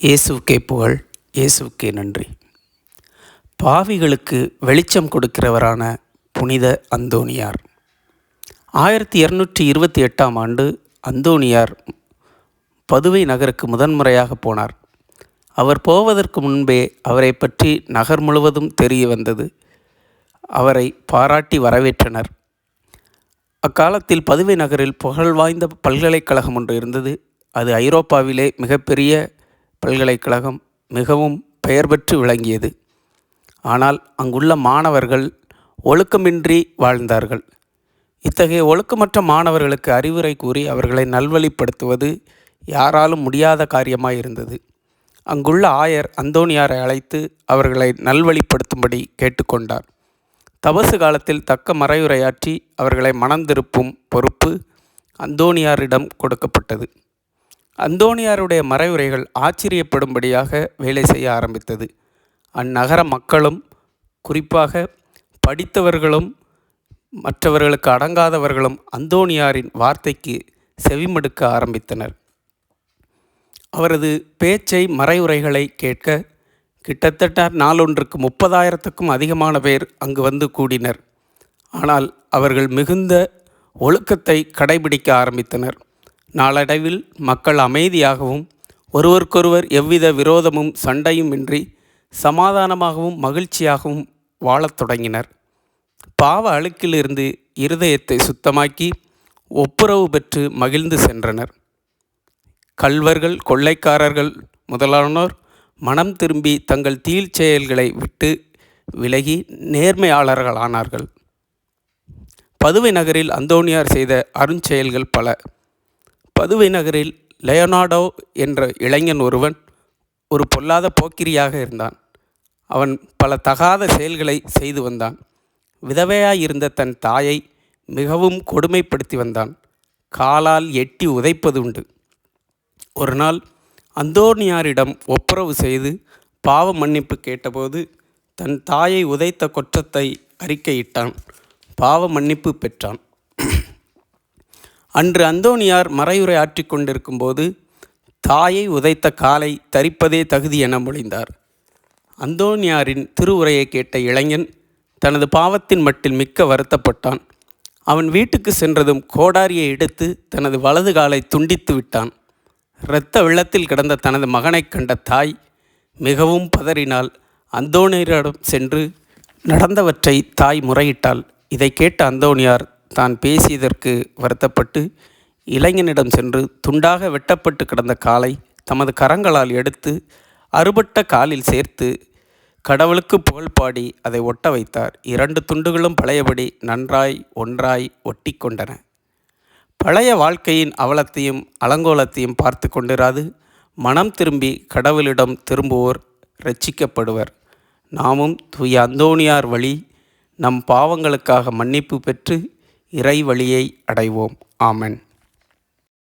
இயேசுவுக்கே புகழ், இயேசுவுக்கே நன்றி. பாவிகளுக்கு வெளிச்சம் கொடுக்கிறவரான புனித அந்தோணியார். 1228ஆம் ஆண்டு அந்தோணியார் பதுவை நகருக்கு முதன்முறையாக போனார். அவர் போவதற்கு முன்பே அவரை பற்றி நகர் முழுவதும் தெரிய வந்தது. அவரை பாராட்டி வரவேற்றனர். அக்காலத்தில் பதுவை நகரில் புகழ்வாய்ந்த பல்கலைக்கழகம் ஒன்று இருந்தது. அது ஐரோப்பாவிலே மிகப்பெரிய பல்கலைக்கழகம், மிகவும் பெயர் பெற்று விளங்கியது. ஆனால் அங்குள்ள மாணவர்கள் ஒழுக்கமின்றி வாழ்ந்தார்கள். இத்தகைய ஒழுக்கமற்ற மாணவர்களுக்கு அறிவுரை கூறி அவர்களை நல்வழிப்படுத்துவது யாராலும் முடியாத காரியமாயிருந்தது. அங்குள்ள ஆயர் அந்தோணியாரை அழைத்து அவர்களை நல்வழிப்படுத்தும்படி கேட்டுக்கொண்டார். தபசு காலத்தில் தக்க மறையுரையாற்றி அவர்களை மனந்திருப்பும் பொறுப்பு அந்தோணியாரிடம் கொடுக்கப்பட்டது. அந்தோணியாருடைய மறைவுரைகள் ஆச்சரியப்படும்படியாக வேலை செய்ய ஆரம்பித்தது. அந்நகர மக்களும், குறிப்பாக படித்தவர்களும் மற்றவர்களுக்கு அடங்காதவர்களும் அந்தோணியாரின் வார்த்தைக்கு செவிமடுக்க ஆரம்பித்தனர். அவரது பேச்சை, மறைவுரைகளை கேட்க கிட்டத்தட்ட நாளொன்றுக்கு 30,000க்கும் அதிகமான பேர் அங்கு வந்து கூடினர். ஆனால் அவர்கள் மிகுந்த ஒழுக்கத்தை கடைபிடிக்க ஆரம்பித்தனர். நாளடைவில் மக்கள் அமைதியாகவும் ஒருவருக்கொருவர் எவ்வித விரோதமும் சண்டையும் இன்றி சமாதானமாகவும் மகிழ்ச்சியாகவும் வாழத் தொடங்கினர். பாவ அழுக்கிலிருந்து இருதயத்தை சுத்தமாக்கி ஒப்புரவு பெற்று மகிழ்ந்து சென்றனர். கள்வர்கள், கொள்ளைக்காரர்கள் முதலானோர் மனம் திரும்பி தங்கள் தீழ் செயல்களை விட்டு விலகி நேர்மையாளர்களானார்கள். பதுவை நகரில் அந்தோணியார் செய்த அருஞ்செயல்கள் பல. பதுவை நகரில் லியோனார்டோ என்ற இளைஞன் ஒருவன் ஒரு பொல்லாத போக்கிரியாக இருந்தான். அவன் பல தகாத செயல்களை செய்து வந்தான். விதவையாயிருந்த தன் தாயை மிகவும் கொடுமைப்படுத்தி வந்தான். காலால் எட்டி உதைப்பது உண்டு. ஒரு நாள் அந்தோணியாரிடம் ஒப்புரவு செய்து பாவ மன்னிப்பு கேட்டபோது தன் தாயை உதைத்த குற்றத்தை அறிக்கையிட்டான். பாவ மன்னிப்பு பெற்றான். அன்று அந்தோணியார் மறையுரை ஆற்றி கொண்டிருக்கும் போது தாயை உதைத்த காலை தரிப்பதே தகுதி என மொழிந்தார். அந்தோணியாரின் திருவுரையை கேட்ட இளைஞன் தனது பாவத்தின் மட்டில் மிக்க வருத்தப்பட்டான். அவன் வீட்டுக்கு சென்றதும் கோடாரியை எடுத்து தனது வலது காலை துண்டித்து விட்டான். இரத்த வெள்ளத்தில் கிடந்த தனது மகனை கண்ட தாய் மிகவும் பதறினாள். அந்தோணியாரிடம் சென்று நடந்தவற்றை தாய் முறையிட்டாள். இதை கேட்ட அந்தோணியார் தான் பேசியதற்கு வருத்தப்பட்டு இளைஞனிடம் சென்று துண்டாக வெட்டப்பட்டு கிடந்த காலை தமது கரங்களால் எடுத்து அறுபட்ட காலில் சேர்த்து கடவுளுக்கு புகழ் பாடி அதை ஒட்ட வைத்தார். 2 துண்டுகளும் பழையபடி நன்றாய் ஒன்றாய் ஒட்டி கொண்டன. பழைய வாழ்க்கையின் அவலத்தையும் அலங்கோலத்தையும் பார்த்து கொண்டிராது மனம் திரும்பி கடவுளிடம் திரும்புவோர் இரட்சிக்கப்படுவர். நாமும் தூய அந்தோணியார் வழி நம் பாவங்களுக்காக மன்னிப்பு பெற்று இறை வழியை அடைவோம். ஆமென்.